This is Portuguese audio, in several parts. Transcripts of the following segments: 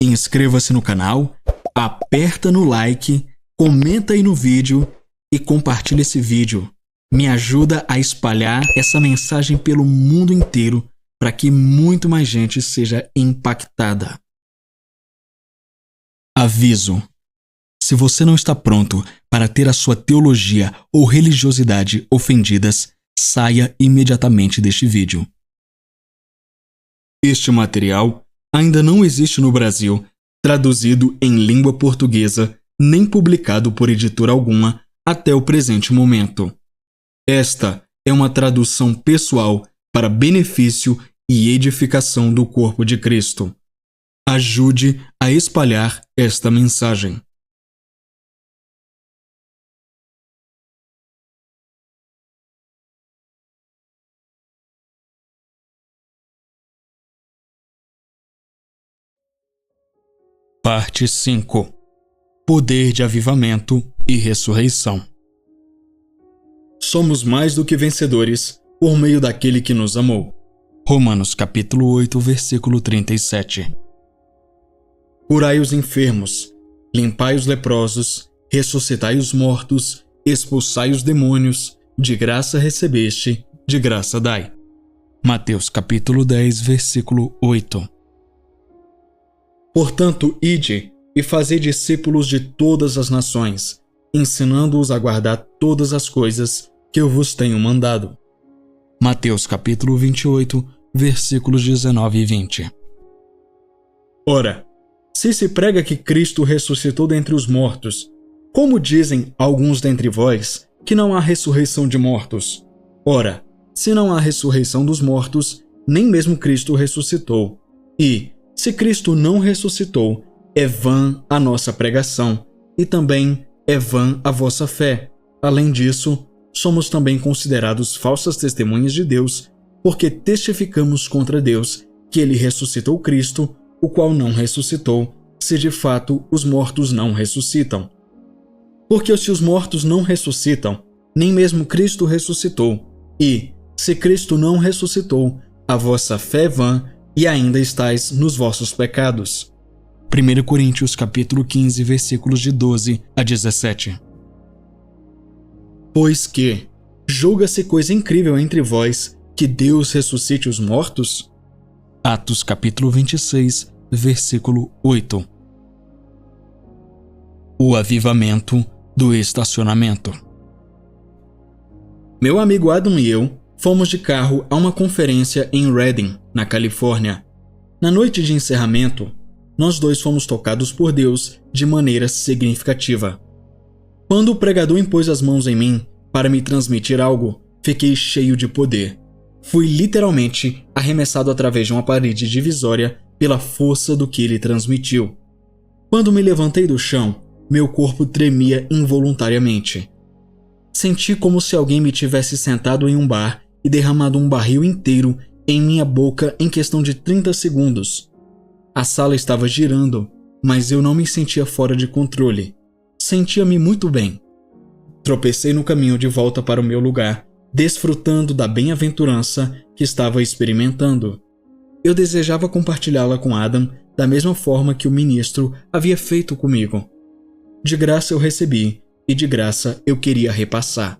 inscreva-se no canal, aperta no like, comenta aí no vídeo e compartilha esse vídeo. Me ajuda a espalhar essa mensagem pelo mundo inteiro para que muito mais gente seja impactada. Aviso: se você não está pronto para ter a sua teologia ou religiosidade ofendidas, saia imediatamente deste vídeo. Este material ainda não existe no Brasil, traduzido em língua portuguesa, nem publicado por editora alguma até o presente momento. Esta é uma tradução pessoal para benefício e edificação do corpo de Cristo. Ajude a espalhar esta mensagem. Parte 5. Poder de avivamento e ressurreição. Somos mais do que vencedores por meio daquele que nos amou. Romanos capítulo 8, versículo 37. Curai os enfermos, limpai os leprosos, ressuscitai os mortos, expulsai os demônios, de graça recebeste, de graça dai. Mateus capítulo 10, versículo 8. Portanto, ide e fazei discípulos de todas as nações, ensinando-os a guardar todas as coisas que eu vos tenho mandado. Mateus capítulo 28, versículos 19 e 20. Ora, se prega que Cristo ressuscitou dentre os mortos, como dizem alguns dentre vós que não há ressurreição de mortos? Ora, se não há ressurreição dos mortos, nem mesmo Cristo ressuscitou. E, se Cristo não ressuscitou, é vã a nossa pregação, e também é vã a vossa fé. Além disso, somos também considerados falsas testemunhas de Deus, porque testificamos contra Deus que ele ressuscitou Cristo, o qual não ressuscitou, se de fato os mortos não ressuscitam. Porque se os mortos não ressuscitam, nem mesmo Cristo ressuscitou. E, se Cristo não ressuscitou, a vossa fé é vã, e ainda estáis nos vossos pecados. 1 Coríntios capítulo 15, versículos de 12 a 17. Pois que, julga-se coisa incrível entre vós que Deus ressuscite os mortos? Atos capítulo 26, versículo 8. O avivamento do estacionamento. Meu amigo Adam e eu fomos de carro a uma conferência em Redding, na Califórnia. Na noite de encerramento, nós dois fomos tocados por Deus de maneira significativa. Quando o pregador impôs as mãos em mim para me transmitir algo, fiquei cheio de poder. Fui literalmente arremessado através de uma parede divisória pela força do que ele transmitiu. Quando me levantei do chão, meu corpo tremia involuntariamente. Senti como se alguém me tivesse sentado em um bar e derramado um barril inteiro em minha boca em questão de 30 segundos. A sala estava girando, mas eu não me sentia fora de controle. Sentia-me muito bem. Tropecei no caminho de volta para o meu lugar, desfrutando da bem-aventurança que estava experimentando. Eu desejava compartilhá-la com Adam da mesma forma que o ministro havia feito comigo. De graça eu recebi, e de graça eu queria repassar.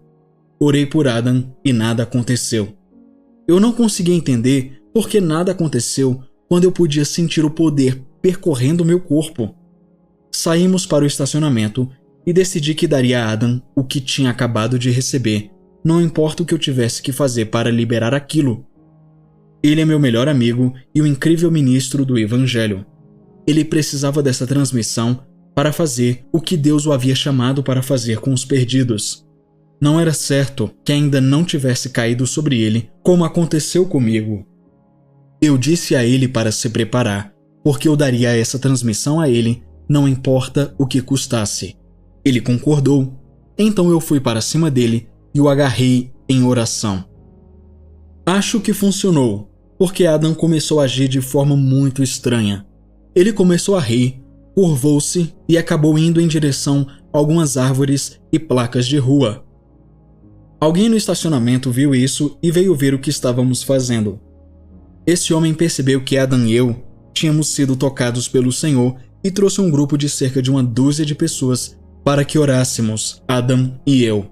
Orei por Adam e nada aconteceu. Eu não conseguia entender por que nada aconteceu quando eu podia sentir o poder percorrendo meu corpo. Saímos para o estacionamento e decidi que daria a Adam o que tinha acabado de receber, não importa o que eu tivesse que fazer para liberar aquilo. Ele é meu melhor amigo e o incrível ministro do Evangelho. Ele precisava dessa transmissão para fazer o que Deus o havia chamado para fazer com os perdidos. Não era certo que ainda não tivesse caído sobre ele, como aconteceu comigo. Eu disse a ele para se preparar, porque eu daria essa transmissão a ele, não importa o que custasse. Ele concordou, então eu fui para cima dele e o agarrei em oração. Acho que funcionou, porque Adam começou a agir de forma muito estranha. Ele começou a rir, curvou-se e acabou indo em direção a algumas árvores e placas de rua. Alguém no estacionamento viu isso e veio ver o que estávamos fazendo. Esse homem percebeu que Adam e eu tínhamos sido tocados pelo Senhor e trouxe um grupo de cerca de uma dúzia de pessoas para que orássemos, Adam e eu.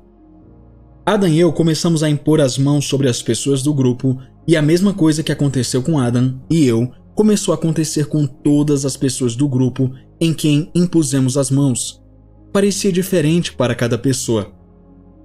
Adam e eu começamos a impor as mãos sobre as pessoas do grupo e a mesma coisa que aconteceu com Adam e eu começou a acontecer com todas as pessoas do grupo em quem impusemos as mãos. Parecia diferente para cada pessoa.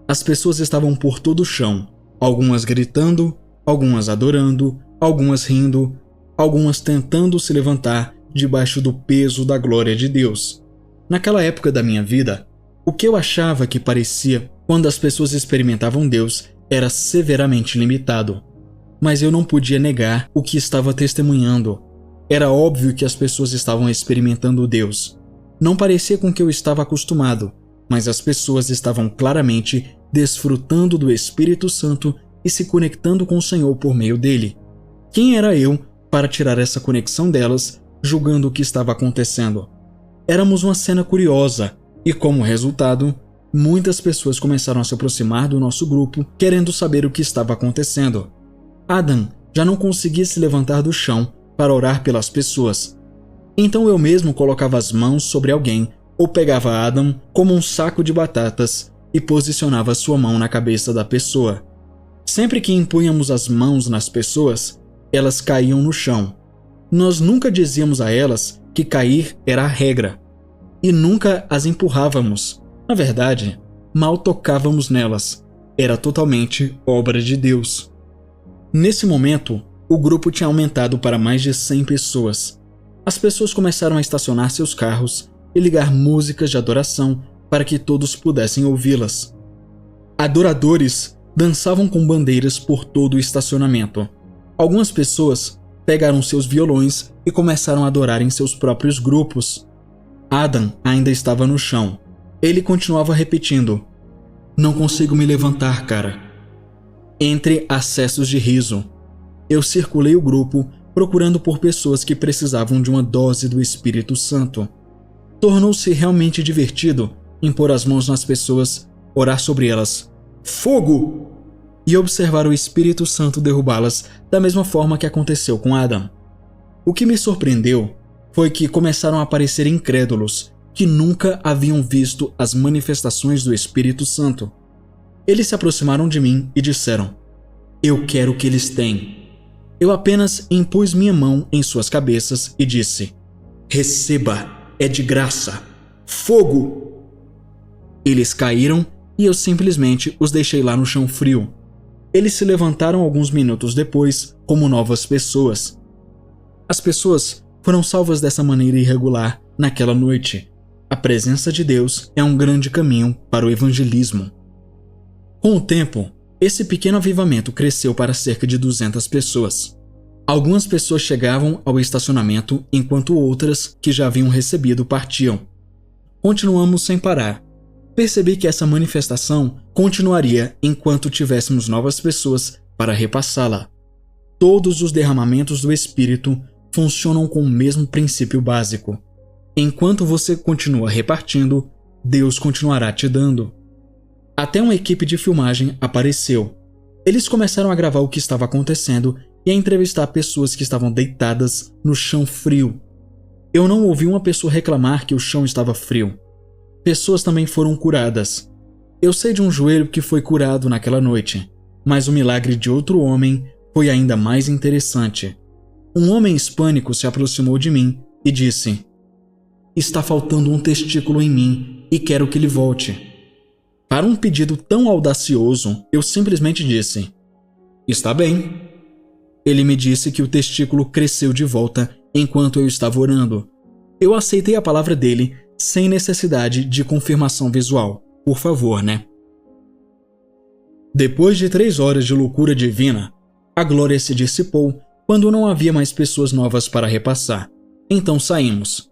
As pessoas estavam por todo o chão, algumas gritando, algumas adorando, algumas rindo, algumas tentando se levantar debaixo do peso da glória de Deus. Naquela época da minha vida, o que eu achava que parecia quando as pessoas experimentavam Deus era severamente limitado. Mas eu não podia negar o que estava testemunhando. Era óbvio que as pessoas estavam experimentando Deus. Não parecia com o que eu estava acostumado, mas as pessoas estavam claramente desfrutando do Espírito Santo e se conectando com o Senhor por meio dele. Quem era eu para tirar essa conexão delas, julgando o que estava acontecendo? Éramos uma cena curiosa e, como resultado, muitas pessoas começaram a se aproximar do nosso grupo, querendo saber o que estava acontecendo. Adam já não conseguia se levantar do chão para orar pelas pessoas. Então eu mesmo colocava as mãos sobre alguém ou pegava Adam como um saco de batatas e posicionava sua mão na cabeça da pessoa. Sempre que impunhamos as mãos nas pessoas, elas caíam no chão. Nós nunca dizíamos a elas que cair era a regra. E nunca as empurrávamos. Na verdade, mal tocávamos nelas. Era totalmente obra de Deus. Nesse momento, o grupo tinha aumentado para mais de 100 pessoas. As pessoas começaram a estacionar seus carros e ligar músicas de adoração para que todos pudessem ouvi-las. Adoradores dançavam com bandeiras por todo o estacionamento. Algumas pessoas pegaram seus violões e começaram a adorar em seus próprios grupos. Adam ainda estava no chão. Ele continuava repetindo: "Não consigo me levantar, cara." Entre acessos de riso, eu circulei o grupo procurando por pessoas que precisavam de uma dose do Espírito Santo. Tornou-se realmente divertido impor as mãos nas pessoas, orar sobre elas, "Fogo!" e observar o Espírito Santo derrubá-las da mesma forma que aconteceu com Adam. O que me surpreendeu foi que começaram a aparecer incrédulos que nunca haviam visto as manifestações do Espírito Santo. Eles se aproximaram de mim e disseram: "Eu quero o que eles têm." Eu apenas impus minha mão em suas cabeças e disse: "Receba, é de graça. Fogo!" Eles caíram e eu simplesmente os deixei lá no chão frio. Eles se levantaram alguns minutos depois como novas pessoas. As pessoas foram salvas dessa maneira irregular naquela noite. A presença de Deus é um grande caminho para o evangelismo. Com o tempo, esse pequeno avivamento cresceu para cerca de 200 pessoas. Algumas pessoas chegavam ao estacionamento enquanto outras que já haviam recebido partiam. Continuamos sem parar. Percebi que essa manifestação continuaria enquanto tivéssemos novas pessoas para repassá-la. Todos os derramamentos do Espírito funcionam com o mesmo princípio básico. Enquanto você continua repartindo, Deus continuará te dando. Até uma equipe de filmagem apareceu. Eles começaram a gravar o que estava acontecendo e a entrevistar pessoas que estavam deitadas no chão frio. Eu não ouvi uma pessoa reclamar que o chão estava frio. Pessoas também foram curadas. Eu sei de um joelho que foi curado naquela noite, mas o milagre de outro homem foi ainda mais interessante. Um homem hispânico se aproximou de mim e disse: "Está faltando um testículo em mim e quero que ele volte." Para um pedido tão audacioso, eu simplesmente disse: "Está bem." Ele me disse que o testículo cresceu de volta enquanto eu estava orando. Eu aceitei a palavra dele sem necessidade de confirmação visual. Por favor, né? Depois de 3 horas de loucura divina, a glória se dissipou quando não havia mais pessoas novas para repassar. Então saímos.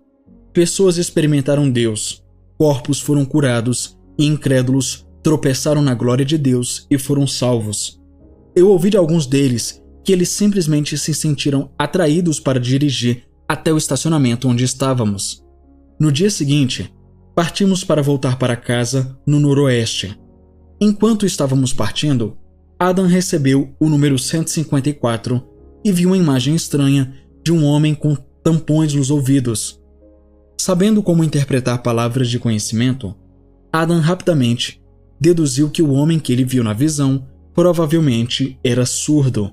Pessoas experimentaram Deus, corpos foram curados e incrédulos tropeçaram na glória de Deus e foram salvos. Eu ouvi de alguns deles que eles simplesmente se sentiram atraídos para dirigir até o estacionamento onde estávamos. No dia seguinte, partimos para voltar para casa no noroeste. Enquanto estávamos partindo, Adam recebeu o número 154 e viu uma imagem estranha de um homem com tampões nos ouvidos. Sabendo como interpretar palavras de conhecimento, Adam rapidamente deduziu que o homem que ele viu na visão provavelmente era surdo.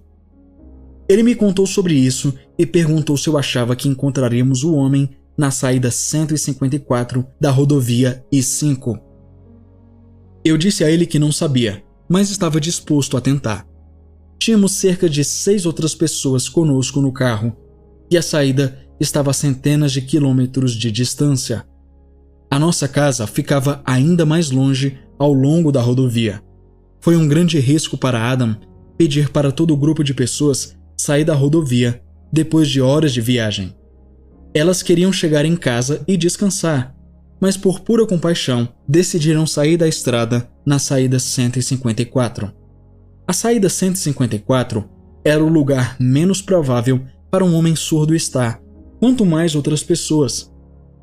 Ele me contou sobre isso e perguntou se eu achava que encontraríamos o homem na saída 154 da rodovia I-5. Eu disse a ele que não sabia, mas estava disposto a tentar. Tínhamos cerca de 6 outras pessoas conosco no carro, e a saída estava a centenas de quilômetros de distância. A nossa casa ficava ainda mais longe ao longo da rodovia. Foi um grande risco para Adam pedir para todo o grupo de pessoas sair da rodovia depois de horas de viagem. Elas queriam chegar em casa e descansar, mas por pura compaixão decidiram sair da estrada na saída 154. A saída 154 era o lugar menos provável para um homem surdo estar, quanto mais outras pessoas.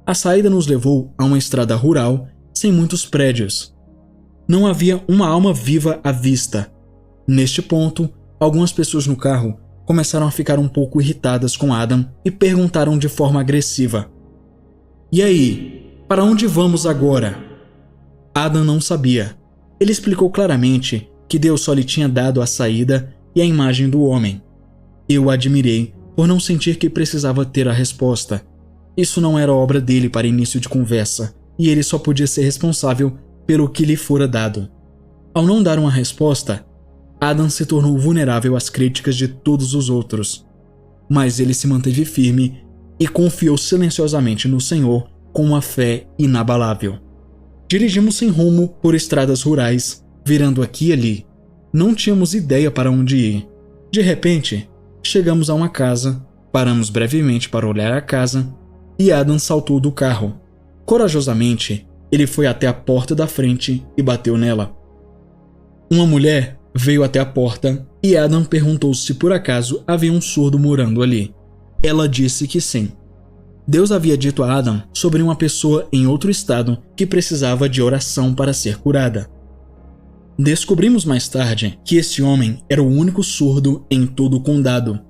A saída nos levou a uma estrada rural sem muitos prédios. Não havia uma alma viva à vista. Neste ponto, algumas pessoas no carro começaram a ficar um pouco irritadas com Adam e perguntaram de forma agressiva: "E aí, para onde vamos agora?" Adam não sabia. Ele explicou claramente que Deus só lhe tinha dado a saída e a imagem do homem. Eu o admirei por não sentir que precisava ter a resposta. Isso não era obra dele para início de conversa, e ele só podia ser responsável pelo que lhe fora dado. Ao não dar uma resposta, Adam se tornou vulnerável às críticas de todos os outros. Mas ele se manteve firme e confiou silenciosamente no Senhor com uma fé inabalável. Dirigimos sem rumo por estradas rurais, virando aqui e ali. Não tínhamos ideia para onde ir. De repente, chegamos a uma casa, paramos brevemente para olhar a casa e Adam saltou do carro. Corajosamente, ele foi até a porta da frente e bateu nela. Uma mulher veio até a porta e Adam perguntou se por acaso havia um surdo morando ali. Ela disse que sim. Deus havia dito a Adam sobre uma pessoa em outro estado que precisava de oração para ser curada. Descobrimos mais tarde que esse homem era o único surdo em todo o condado.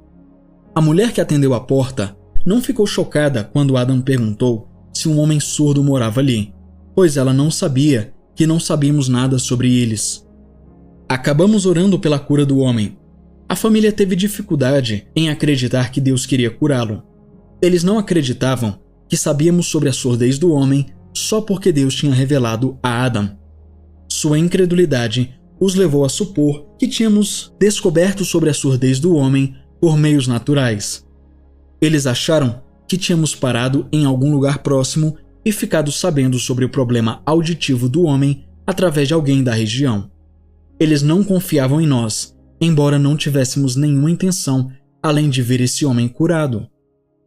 A mulher que atendeu a porta não ficou chocada quando Adam perguntou se um homem surdo morava ali, pois ela não sabia que não sabíamos nada sobre eles. Acabamos orando pela cura do homem. A família teve dificuldade em acreditar que Deus queria curá-lo. Eles não acreditavam que sabíamos sobre a surdez do homem só porque Deus tinha revelado a Adam. Sua incredulidade os levou a supor que tínhamos descoberto sobre a surdez do homem por meios naturais. Eles acharam que tínhamos parado em algum lugar próximo e ficado sabendo sobre o problema auditivo do homem através de alguém da região. Eles não confiavam em nós, embora não tivéssemos nenhuma intenção além de ver esse homem curado.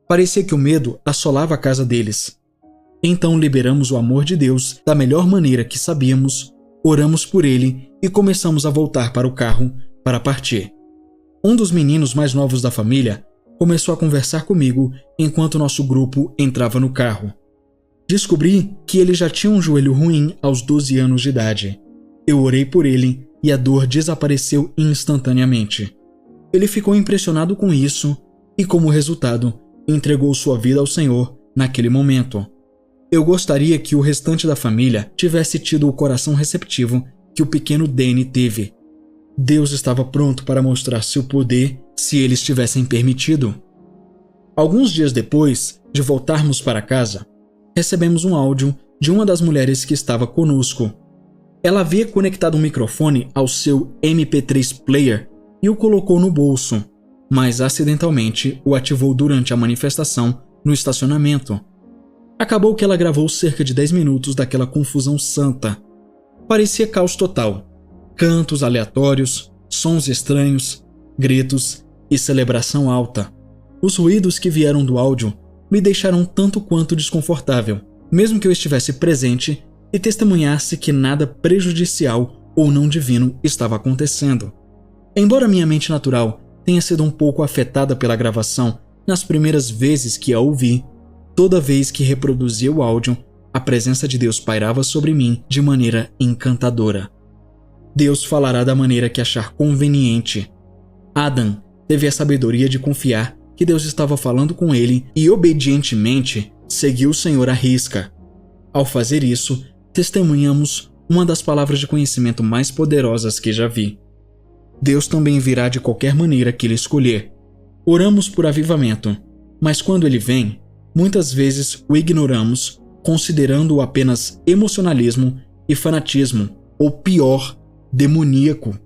Parecia que o medo assolava a casa deles. Então liberamos o amor de Deus da melhor maneira que sabíamos, oramos por ele e começamos a voltar para o carro para partir. Um dos meninos mais novos da família começou a conversar comigo enquanto nosso grupo entrava no carro. Descobri que ele já tinha um joelho ruim aos 12 anos de idade. Eu orei por ele e a dor desapareceu instantaneamente. Ele ficou impressionado com isso e, como resultado, entregou sua vida ao Senhor naquele momento. Eu gostaria que o restante da família tivesse tido o coração receptivo que o pequeno Danny teve. Deus estava pronto para mostrar seu poder se eles tivessem permitido. Alguns dias depois de voltarmos para casa, recebemos um áudio de uma das mulheres que estava conosco. Ela havia conectado um microfone ao seu MP3 player e o colocou no bolso, mas acidentalmente o ativou durante a manifestação no estacionamento. Acabou que ela gravou cerca de 10 minutos daquela confusão santa. Parecia caos total. Cantos aleatórios, sons estranhos, gritos e celebração alta. Os ruídos que vieram do áudio me deixaram tanto quanto desconfortável, mesmo que eu estivesse presente e testemunhasse que nada prejudicial ou não divino estava acontecendo. Embora minha mente natural tenha sido um pouco afetada pela gravação nas primeiras vezes que a ouvi, toda vez que reproduzia o áudio, a presença de Deus pairava sobre mim de maneira encantadora. Deus falará da maneira que achar conveniente. Adam teve a sabedoria de confiar que Deus estava falando com ele e obedientemente seguiu o Senhor à risca. Ao fazer isso, testemunhamos uma das palavras de conhecimento mais poderosas que já vi. Deus também virá de qualquer maneira que Ele escolher. Oramos por avivamento, mas quando Ele vem, muitas vezes o ignoramos, considerando-o apenas emocionalismo e fanatismo, ou pior, demoníaco.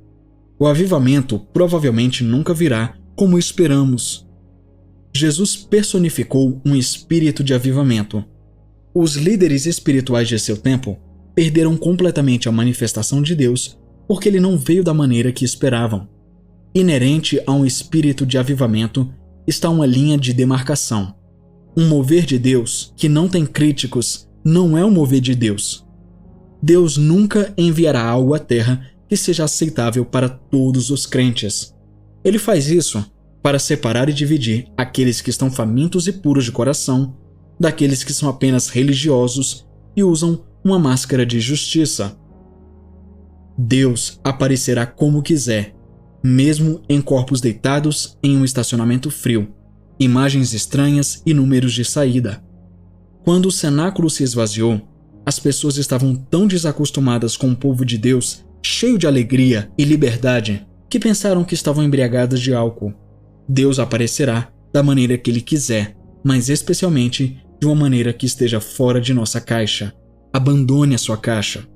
O avivamento provavelmente nunca virá como esperamos. Jesus personificou um espírito de avivamento. Os líderes espirituais de seu tempo perderam completamente a manifestação de Deus porque ele não veio da maneira que esperavam. Inerente a um espírito de avivamento está uma linha de demarcação. Um mover de Deus que não tem críticos não é um mover de Deus. Deus nunca enviará algo à terra que seja aceitável para todos os crentes. Ele faz isso para separar e dividir aqueles que estão famintos e puros de coração daqueles que são apenas religiosos e usam uma máscara de justiça. Deus aparecerá como quiser, mesmo em corpos deitados em um estacionamento frio, imagens estranhas e números de saída. Quando o cenáculo se esvaziou, as pessoas estavam tão desacostumadas com o povo de Deus, cheio de alegria e liberdade, que pensaram que estavam embriagadas de álcool. Deus aparecerá da maneira que Ele quiser, mas especialmente de uma maneira que esteja fora de nossa caixa. Abandone a sua caixa.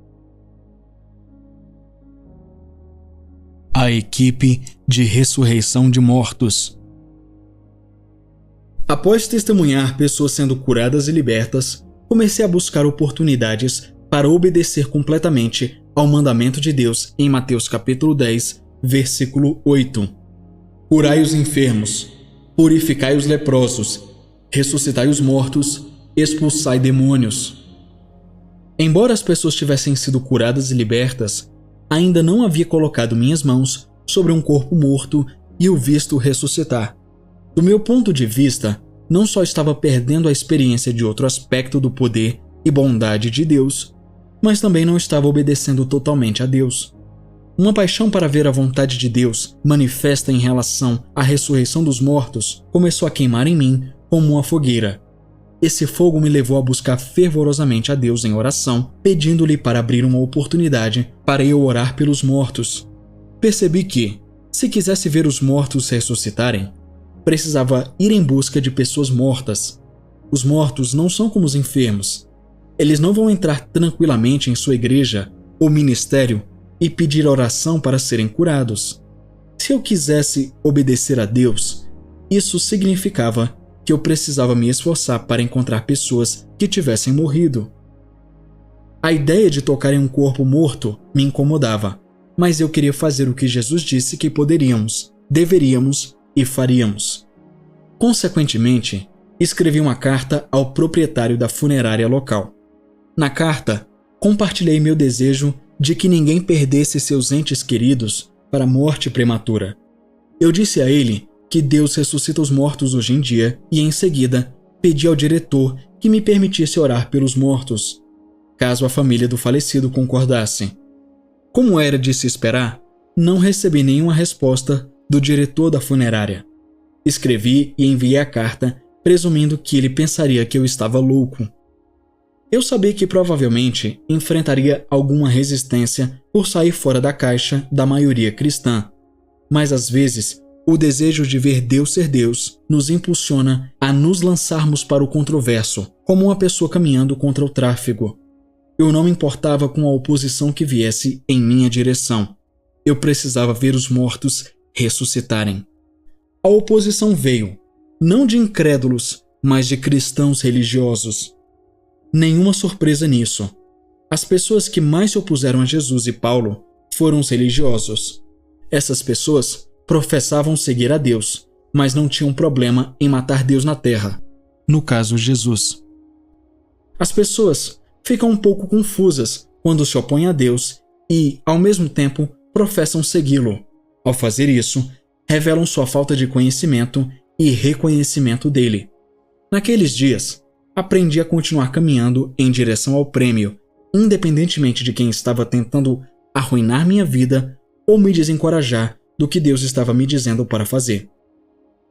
A equipe de ressurreição de mortos. Após testemunhar pessoas sendo curadas e libertas, comecei a buscar oportunidades para obedecer completamente ao mandamento de Deus em Mateus capítulo 10, versículo 8. Curai os enfermos, purificai os leprosos, ressuscitai os mortos, expulsai demônios. Embora as pessoas tivessem sido curadas e libertas, ainda não havia colocado minhas mãos sobre um corpo morto e o visto ressuscitar. Do meu ponto de vista, não só estava perdendo a experiência de outro aspecto do poder e bondade de Deus, mas também não estava obedecendo totalmente a Deus. Uma paixão para ver a vontade de Deus manifesta em relação à ressurreição dos mortos começou a queimar em mim como uma fogueira. Esse fogo me levou a buscar fervorosamente a Deus em oração, pedindo-lhe para abrir uma oportunidade para eu orar pelos mortos. Percebi que, se quisesse ver os mortos ressuscitarem, precisava ir em busca de pessoas mortas. Os mortos não são como os enfermos. Eles não vão entrar tranquilamente em sua igreja ou ministério e pedir oração para serem curados. Se eu quisesse obedecer a Deus, isso significava que eu precisava me esforçar para encontrar pessoas que tivessem morrido. A ideia de tocar em um corpo morto me incomodava, mas eu queria fazer o que Jesus disse que poderíamos, deveríamos e faríamos. Consequentemente, escrevi uma carta ao proprietário da funerária local. Na carta, compartilhei meu desejo de que ninguém perdesse seus entes queridos para a morte prematura. Eu disse a ele que Deus ressuscita os mortos hoje em dia e, em seguida, pedi ao diretor que me permitisse orar pelos mortos, caso a família do falecido concordasse. Como era de se esperar, não recebi nenhuma resposta do diretor da funerária. Escrevi e enviei a carta, presumindo que ele pensaria que eu estava louco. Eu sabia que provavelmente enfrentaria alguma resistência por sair fora da caixa da maioria cristã, mas às vezes o desejo de ver Deus ser Deus nos impulsiona a nos lançarmos para o controverso, como uma pessoa caminhando contra o tráfego. Eu não me importava com a oposição que viesse em minha direção. Eu precisava ver os mortos ressuscitarem. A oposição veio, não de incrédulos, mas de cristãos religiosos. Nenhuma surpresa nisso. As pessoas que mais se opuseram a Jesus e Paulo foram os religiosos. Essas pessoas professavam seguir a Deus, mas não tinham problema em matar Deus na terra, no caso Jesus. As pessoas ficam um pouco confusas quando se opõem a Deus e, ao mesmo tempo, professam segui-lo. Ao fazer isso, revelam sua falta de conhecimento e reconhecimento dele. Naqueles dias, aprendi a continuar caminhando em direção ao prêmio, independentemente de quem estava tentando arruinar minha vida ou me desencorajar do que Deus estava me dizendo para fazer.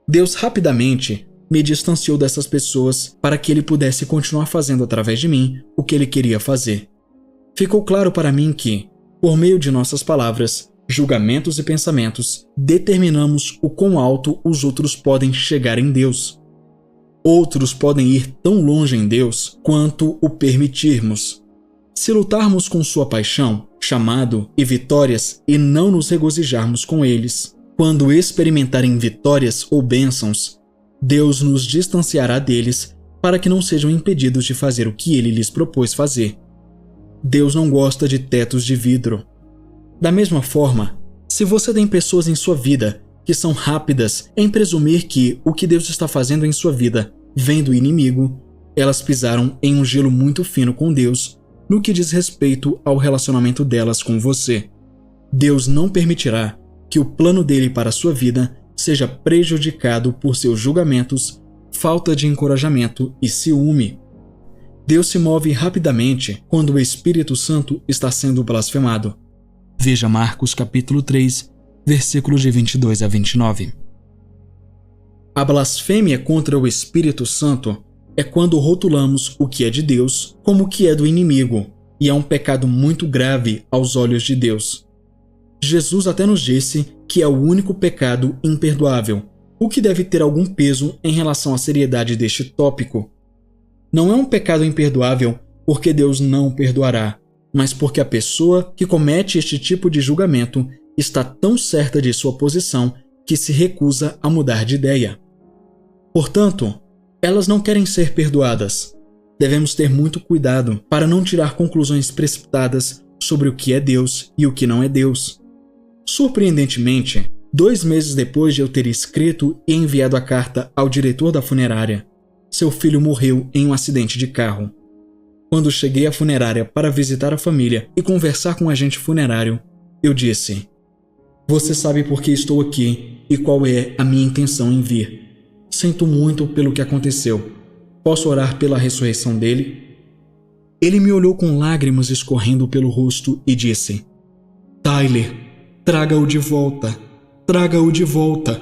Deus rapidamente me distanciou dessas pessoas para que Ele pudesse continuar fazendo através de mim o que Ele queria fazer. Ficou claro para mim que, por meio de nossas palavras, julgamentos e pensamentos, determinamos o quão alto os outros podem chegar em Deus. Outros podem ir tão longe em Deus quanto o permitirmos. Se lutarmos com sua paixão, chamado e vitórias e não nos regozijarmos com eles, quando experimentarem vitórias ou bênçãos, Deus nos distanciará deles para que não sejam impedidos de fazer o que Ele lhes propôs fazer. Deus não gosta de tetos de vidro. Da mesma forma, se você tem pessoas em sua vida que são rápidas em presumir que o que Deus está fazendo em sua vida vem do inimigo, elas pisaram em um gelo muito fino com Deus no que diz respeito ao relacionamento delas com você. Deus não permitirá que o plano dele para a sua vida seja prejudicado por seus julgamentos, falta de encorajamento e ciúme. Deus se move rapidamente quando o Espírito Santo está sendo blasfemado. Veja Marcos capítulo 3, versículos de 22 a 29. A blasfêmia contra o Espírito Santo é quando rotulamos o que é de Deus como o que é do inimigo, e é um pecado muito grave aos olhos de Deus. Jesus até nos disse que é o único pecado imperdoável, o que deve ter algum peso em relação à seriedade deste tópico. Não é um pecado imperdoável porque Deus não perdoará, mas porque a pessoa que comete este tipo de julgamento está tão certa de sua posição que se recusa a mudar de ideia. Portanto, elas não querem ser perdoadas. Devemos ter muito cuidado para não tirar conclusões precipitadas sobre o que é Deus e o que não é Deus. Surpreendentemente, 2 meses depois de eu ter escrito e enviado a carta ao diretor da funerária, seu filho morreu em um acidente de carro. Quando cheguei à funerária para visitar a família e conversar com o agente funerário, eu disse: "Você sabe por que estou aqui e qual é a minha intenção em vir. Sinto muito pelo que aconteceu. Posso orar pela ressurreição dele?" Ele me olhou com lágrimas escorrendo pelo rosto e disse: "Tyler, traga-o de volta. Traga-o de volta."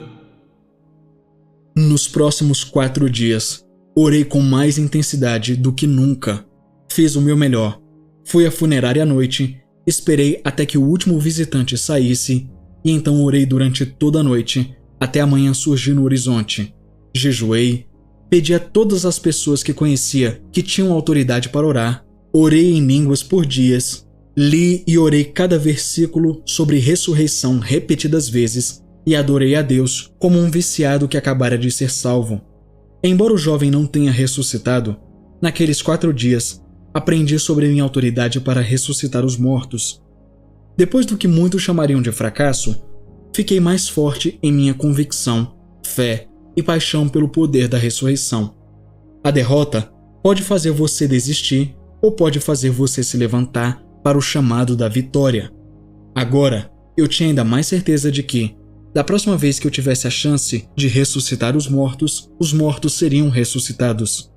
Nos próximos 4 dias, orei com mais intensidade do que nunca. Fiz o meu melhor. Fui à funerária à noite, esperei até que o último visitante saísse e então orei durante toda a noite, até a manhã surgir no horizonte. Jejuei, pedi a todas as pessoas que conhecia que tinham autoridade para orar, orei em línguas por dias, li e orei cada versículo sobre ressurreição repetidas vezes e adorei a Deus como um viciado que acabara de ser salvo. Embora o jovem não tenha ressuscitado, naqueles 4 dias, aprendi sobre minha autoridade para ressuscitar os mortos. Depois do que muitos chamariam de fracasso, fiquei mais forte em minha convicção, fé e paixão pelo poder da ressurreição. A derrota pode fazer você desistir ou pode fazer você se levantar para o chamado da vitória. Agora, eu tinha ainda mais certeza de que, da próxima vez que eu tivesse a chance de ressuscitar os mortos seriam ressuscitados.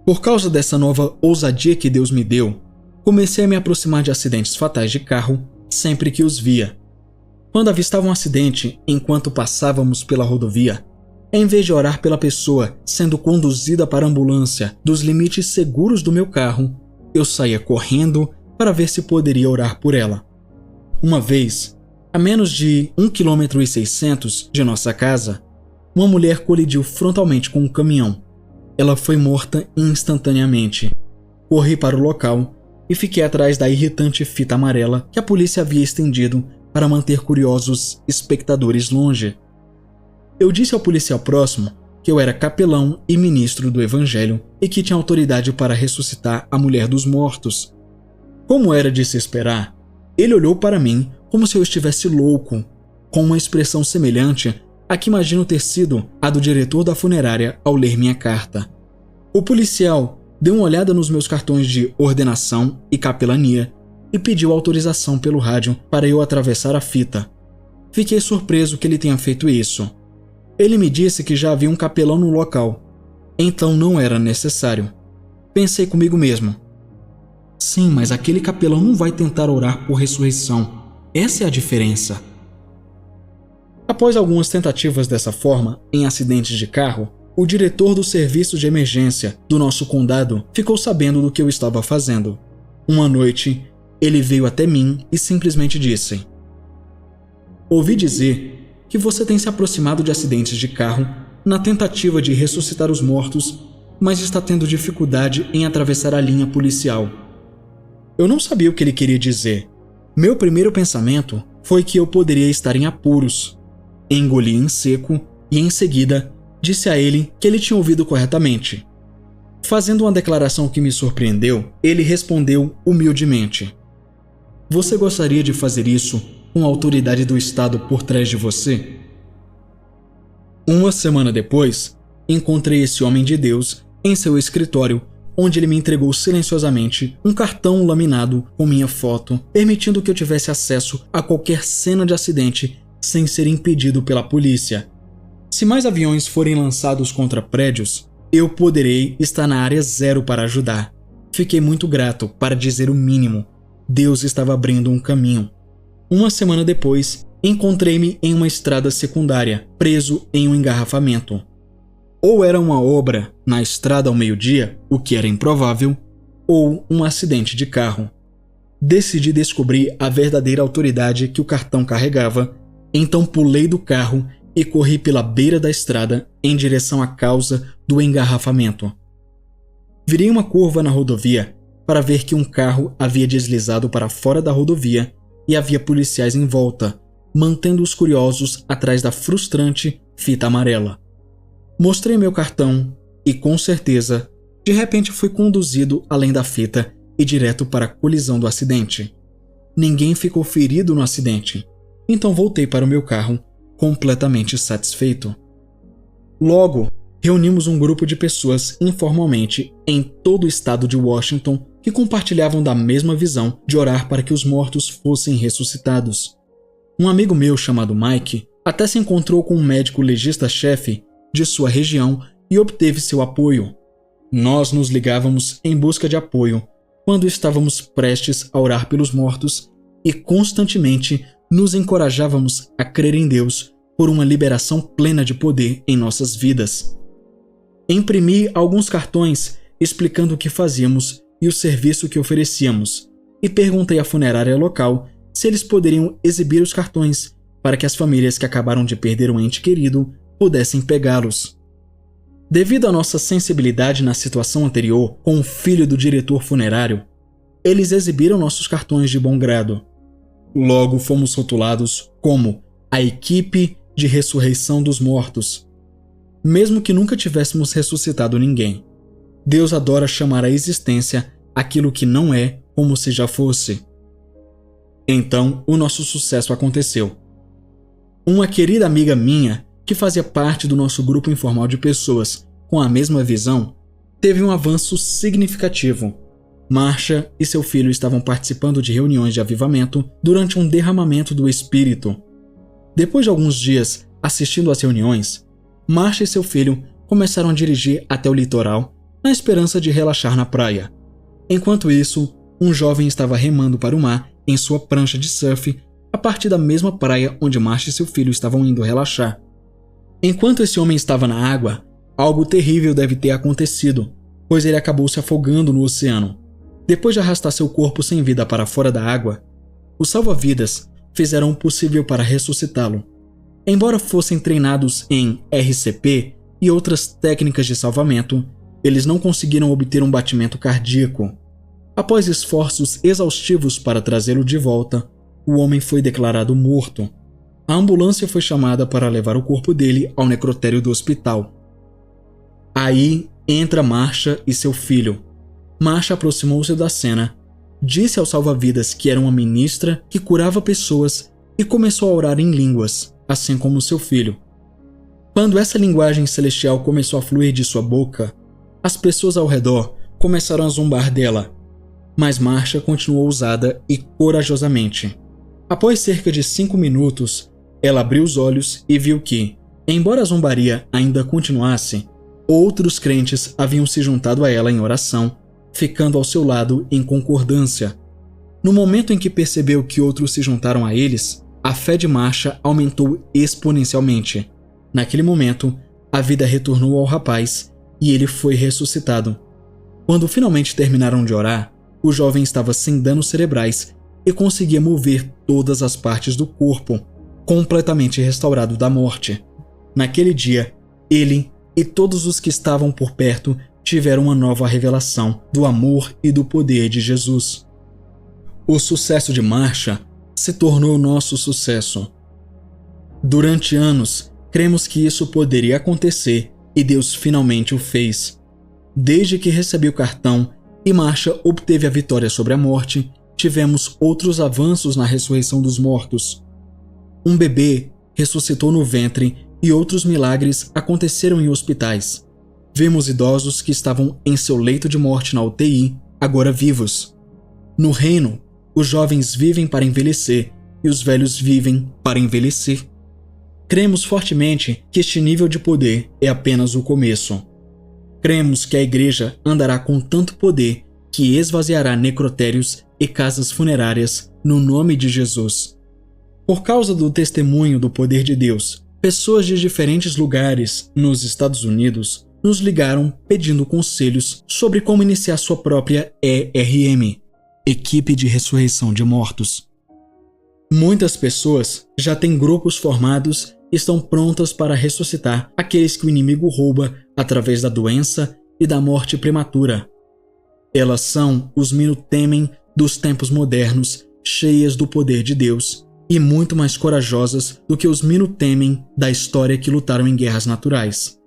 Por causa dessa nova ousadia que Deus me deu, comecei a me aproximar de acidentes fatais de carro sempre que os via. Quando avistava um acidente enquanto passávamos pela rodovia, em vez de orar pela pessoa sendo conduzida para a ambulância dos limites seguros do meu carro, eu saía correndo para ver se poderia orar por ela. Uma vez, a menos de 1,6 km de nossa casa, uma mulher colidiu frontalmente com um caminhão. Ela foi morta instantaneamente. Corri para o local e fiquei atrás da irritante fita amarela que a polícia havia estendido para manter curiosos espectadores longe. Eu disse ao policial próximo que eu era capelão e ministro do evangelho e que tinha autoridade para ressuscitar a mulher dos mortos. Como era de se esperar, ele olhou para mim como se eu estivesse louco, com uma expressão semelhante a que imagino ter sido a do diretor da funerária ao ler minha carta. O policial deu uma olhada nos meus cartões de ordenação e capelania e pediu autorização pelo rádio para eu atravessar a fita. Fiquei surpreso que ele tenha feito isso. Ele me disse que já havia um capelão no local, então não era necessário. Pensei comigo mesmo: sim, mas aquele capelão não vai tentar orar por ressurreição. Essa é a diferença. Após algumas tentativas dessa forma em acidentes de carro, o diretor do serviço de emergência do nosso condado ficou sabendo do que eu estava fazendo. Uma noite, ele veio até mim e simplesmente disse: "Ouvi dizer que você tem se aproximado de acidentes de carro na tentativa de ressuscitar os mortos, mas está tendo dificuldade em atravessar a linha policial." Eu não sabia o que ele queria dizer. Meu primeiro pensamento foi que eu poderia estar em apuros. Engoli em seco e, em seguida, disse a ele que ele tinha ouvido corretamente. Fazendo uma declaração que me surpreendeu, ele respondeu humildemente: "Você gostaria de fazer isso com a autoridade do Estado por trás de você?" Uma semana depois, encontrei esse homem de Deus em seu escritório, onde ele me entregou silenciosamente um cartão laminado com minha foto, permitindo que eu tivesse acesso a qualquer cena de acidente sem ser impedido pela polícia. Se mais aviões forem lançados contra prédios, eu poderei estar na área 0 para ajudar. Fiquei muito grato, para dizer o mínimo. Deus estava abrindo um caminho. Uma semana depois, encontrei-me em uma estrada secundária, preso em um engarrafamento. Ou era uma obra na estrada ao meio-dia, o que era improvável, ou um acidente de carro. Decidi descobrir a verdadeira autoridade que o cartão carregava, então pulei do carro e corri pela beira da estrada em direção à causa do engarrafamento. Virei uma curva na rodovia para ver que um carro havia deslizado para fora da rodovia e havia policiais em volta, mantendo os curiosos atrás da frustrante fita amarela. Mostrei meu cartão e, com certeza, de repente fui conduzido além da fita e direto para a colisão do acidente. Ninguém ficou ferido no acidente, então voltei para o meu carro completamente satisfeito. Logo, reunimos um grupo de pessoas informalmente em todo o estado de Washington que compartilhavam da mesma visão de orar para que os mortos fossem ressuscitados. Um amigo meu chamado Mike até se encontrou com um médico legista-chefe de sua região e obteve seu apoio. Nós nos ligávamos em busca de apoio quando estávamos prestes a orar pelos mortos e constantemente nos encorajávamos a crer em Deus por uma liberação plena de poder em nossas vidas. Imprimi alguns cartões explicando o que fazíamos e o serviço que oferecíamos, e perguntei à funerária local se eles poderiam exibir os cartões para que as famílias que acabaram de perder um ente querido pudessem pegá-los. Devido à nossa sensibilidade na situação anterior com o filho do diretor funerário, eles exibiram nossos cartões de bom grado. Logo fomos rotulados como a equipe de ressurreição dos mortos, mesmo que nunca tivéssemos ressuscitado ninguém. Deus adora chamar à existência aquilo que não é como se já fosse. Então, o nosso sucesso aconteceu. Uma querida amiga minha, que fazia parte do nosso grupo informal de pessoas com a mesma visão, teve um avanço significativo. Marsha e seu filho estavam participando de reuniões de avivamento durante um derramamento do Espírito. Depois de alguns dias assistindo às reuniões, Marsha e seu filho começaram a dirigir até o litoral na esperança de relaxar na praia. Enquanto isso, um jovem estava remando para o mar em sua prancha de surf a partir da mesma praia onde Marsha e seu filho estavam indo relaxar. Enquanto esse homem estava na água, algo terrível deve ter acontecido, pois ele acabou se afogando no oceano. Depois de arrastar seu corpo sem vida para fora da água, os salva-vidas fizeram o possível para ressuscitá-lo. Embora fossem treinados em RCP e outras técnicas de salvamento, eles não conseguiram obter um batimento cardíaco. Após esforços exaustivos para trazê-lo de volta, o homem foi declarado morto. A ambulância foi chamada para levar o corpo dele ao necrotério do hospital. Aí entra Marsha e seu filho. Marsha aproximou-se da cena, disse ao salva-vidas que era uma ministra que curava pessoas e começou a orar em línguas, assim como seu filho. Quando essa linguagem celestial começou a fluir de sua boca, as pessoas ao redor começaram a zombar dela, mas Marsha continuou ousada e corajosamente. Após cerca de 5 minutos, ela abriu os olhos e viu que, embora a zombaria ainda continuasse, outros crentes haviam se juntado a ela em oração, ficando ao seu lado em concordância. No momento em que percebeu que outros se juntaram a eles, a fé de Marcia aumentou exponencialmente. Naquele momento, a vida retornou ao rapaz e ele foi ressuscitado. Quando finalmente terminaram de orar, o jovem estava sem danos cerebrais e conseguia mover todas as partes do corpo, completamente restaurado da morte. Naquele dia, ele e todos os que estavam por perto tiveram uma nova revelação do amor e do poder de Jesus. O sucesso de Marcia se tornou nosso sucesso. Durante anos, cremos que isso poderia acontecer e Deus finalmente o fez. Desde que recebi o cartão e Marcia obteve a vitória sobre a morte, tivemos outros avanços na ressurreição dos mortos. Um bebê ressuscitou no ventre e outros milagres aconteceram em hospitais. Vemos idosos que estavam em seu leito de morte na UTI, agora vivos. No reino, os jovens vivem para envelhecer e os velhos vivem para envelhecer. Cremos fortemente que este nível de poder é apenas o começo. Cremos que a igreja andará com tanto poder que esvaziará necrotérios e casas funerárias no nome de Jesus. Por causa do testemunho do poder de Deus, pessoas de diferentes lugares nos Estados Unidos nos ligaram pedindo conselhos sobre como iniciar sua própria ERM, Equipe de Ressurreição de Mortos. Muitas pessoas já têm grupos formados e estão prontas para ressuscitar aqueles que o inimigo rouba através da doença e da morte prematura. Elas são os Minutemen dos tempos modernos, cheias do poder de Deus e muito mais corajosas do que os Minutemen da história que lutaram em guerras naturais.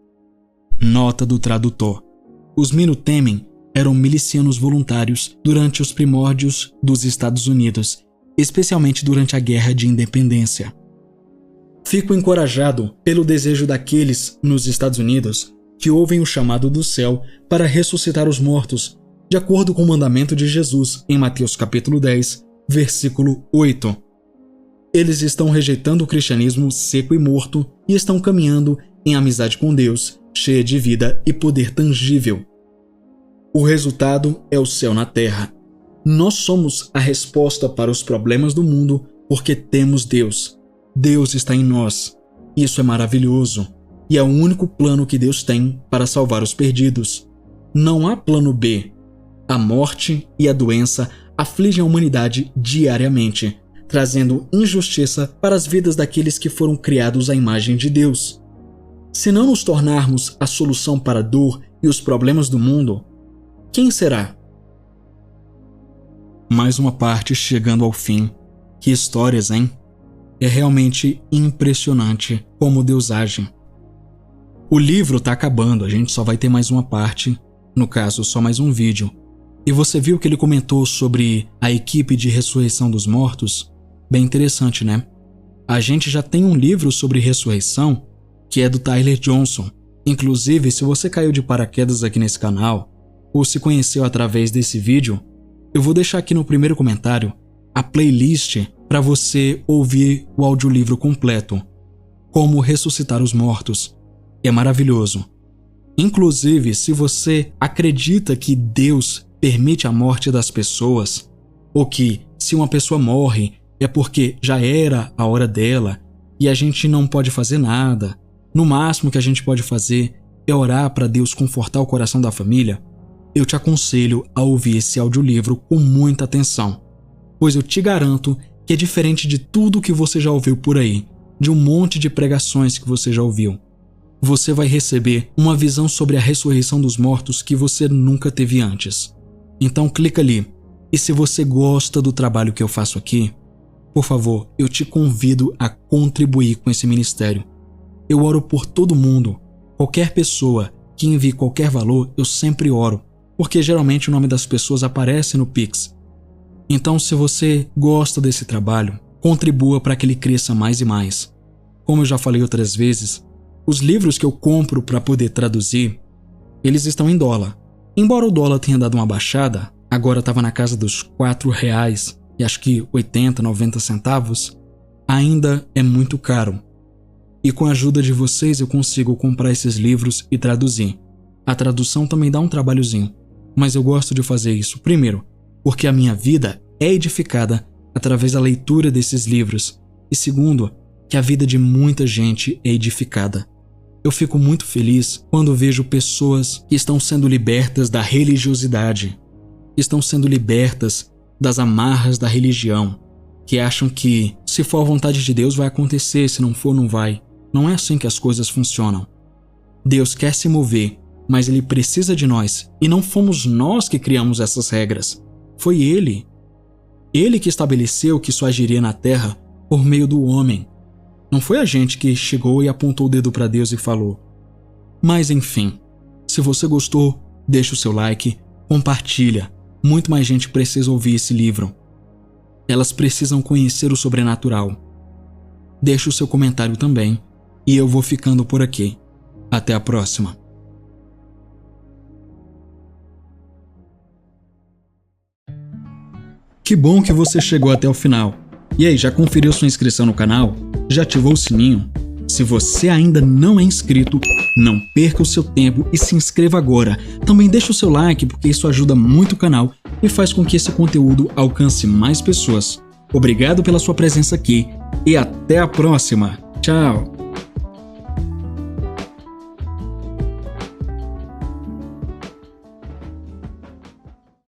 Nota do tradutor: os Minutemen eram milicianos voluntários durante os primórdios dos Estados Unidos, especialmente durante a Guerra de Independência. Fico encorajado pelo desejo daqueles nos Estados Unidos que ouvem o chamado do céu para ressuscitar os mortos, de acordo com o mandamento de Jesus em Mateus capítulo 10, versículo 8. Eles estão rejeitando o cristianismo seco e morto e estão caminhando em amizade com Deus, cheia de vida e poder tangível. O resultado é o céu na terra. Nós somos a resposta para os problemas do mundo porque temos Deus. Deus está em nós. Isso é maravilhoso. E é o único plano que Deus tem para salvar os perdidos. Não há plano B. A morte e a doença afligem a humanidade diariamente, trazendo injustiça para as vidas daqueles que foram criados à imagem de Deus. Se não nos tornarmos a solução para a dor e os problemas do mundo, quem será? Mais uma parte chegando ao fim. Que histórias, hein? É realmente impressionante como Deus age. O livro tá acabando, a gente só vai ter mais uma parte, no caso, só mais um vídeo. E você viu que ele comentou sobre a equipe de ressurreição dos mortos? Bem interessante, né? A gente já tem um livro sobre ressurreição, que é do Tyler Johnson. Inclusive, se você caiu de paraquedas aqui nesse canal, ou se conheceu através desse vídeo, eu vou deixar aqui no primeiro comentário a playlist para você ouvir o audiolivro completo, Como Ressuscitar os Mortos. É maravilhoso. Inclusive, se você acredita que Deus permite a morte das pessoas, ou que se uma pessoa morre é porque já era a hora dela e a gente não pode fazer nada, no máximo que a gente pode fazer é orar para Deus confortar o coração da família, eu te aconselho a ouvir esse audiolivro com muita atenção, pois eu te garanto que é diferente de tudo que você já ouviu por aí, de um monte de pregações que você já ouviu. Você vai receber uma visão sobre a ressurreição dos mortos que você nunca teve antes. Então clica ali. E se você gosta do trabalho que eu faço aqui, por favor, eu te convido a contribuir com esse ministério. Eu oro por todo mundo. Qualquer pessoa que envie qualquer valor, eu sempre oro, porque geralmente o nome das pessoas aparece no Pix. Então, se você gosta desse trabalho, contribua para que ele cresça mais e mais. Como eu já falei outras vezes, os livros que eu compro para poder traduzir, eles estão em dólar. Embora o dólar tenha dado uma baixada, agora estava na casa dos R$4 e acho que 80, 90 centavos, ainda é muito caro. E com a ajuda de vocês eu consigo comprar esses livros e traduzir. A tradução também dá um trabalhozinho, mas eu gosto de fazer isso, primeiro, porque a minha vida é edificada através da leitura desses livros, E segundo, que a vida de muita gente é edificada. Eu fico muito feliz quando vejo pessoas que estão sendo libertas da religiosidade, que estão sendo libertas das amarras da religião, que acham que se for a vontade de Deus vai acontecer, se não for não vai. Não é assim que as coisas funcionam. Deus quer se mover, mas Ele precisa de nós, e não fomos nós que criamos essas regras. Foi Ele. Ele que estabeleceu que isso agiria na terra por meio do homem. Não foi a gente que chegou e apontou o dedo para Deus e falou. Mas enfim, se você gostou, deixa o seu like, compartilha. Muito mais gente precisa ouvir esse livro. Elas precisam conhecer o sobrenatural. Deixa o seu comentário também, e eu vou ficando por aqui. Até a próxima. Que bom que você chegou até o final. E aí, já conferiu sua inscrição no canal? Já ativou o sininho? Se você ainda não é inscrito, não perca o seu tempo e se inscreva agora. Também deixa o seu like, porque isso ajuda muito o canal e faz com que esse conteúdo alcance mais pessoas. Obrigado pela sua presença aqui e até a próxima. Tchau!